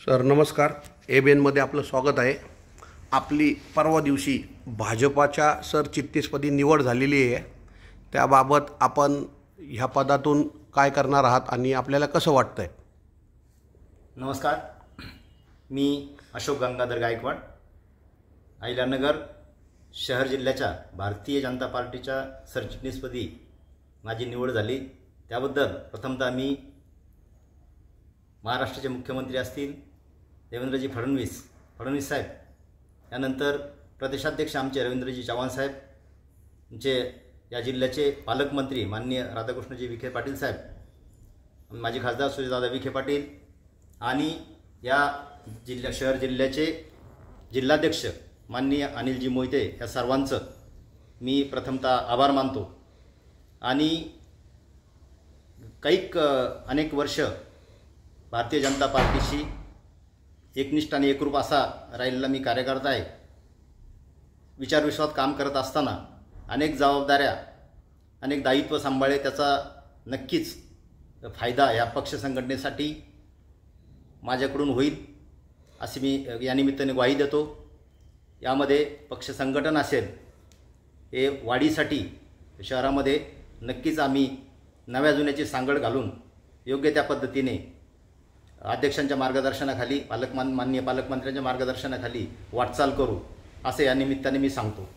Sir नमस्कार. एबीएनमध्ये आपलं स्वागत आहे. आपली परवा दिवशी भाजपाच्या सरचिटणीसपदी निवड झालेली आहे. त्याबाबत आपण ह्या पदातून काय करणार आहात आणि आपल्याला कसं वाटतं आहे? नमस्कार, मी अशोक गंगाधर गायकवाड, अहिल्यानगर शहर जिल्ह्याच्या भारतीय जनता पार्टीच्या सरचिटणीसपदी माझी निवड झाली. त्याबद्दल प्रथमतः मी महाराष्ट्राचे मुख्यमंत्री असतील देवेंद्रजी फडणवीस साहेब, यानंतर प्रदेशाध्यक्ष आमचे रवींद्रजी चव्हाण साहेब, आमचे या जिल्ह्याचे पालकमंत्री माननीय राधाकृष्णजी विखे पाटील साहेब, माजी खासदार सुजयदादा विखे पाटील आणि या शहर जिल्ह्याचे जिल्हाध्यक्ष माननीय अनिलजी मोहिते, या सर्वांचं मी प्रथमतः आभार मानतो. आणि अनेक वर्ष भारतीय जनता पार्टीशी एकनिष्ठ आणि एकरूप असा राहिलेला मी कार्यकर्ता आहे. विचारविश्वात काम करत असताना अनेक जबाबदाऱ्या, अनेक दायित्व सांभाळले. त्याचा नक्कीच फायदा या पक्ष संघटनेसाठी माझ्याकडून होईल अशी मी या निमित्ताने ग्वाही देतो. यामध्ये पक्ष संघटन असेल, हे वाढीसाठी शहरामध्ये नक्कीच आम्ही नव्या जुन्याची सांगड घालून योग्य त्या पद्धतीने अध्यक्षांच्या मार्गदर्शनाखाली, माननीय पालकमंत्र्यांच्या मार्गदर्शनाखाली वाटचाल करू, असे या निमित्ताने मी सांगतो.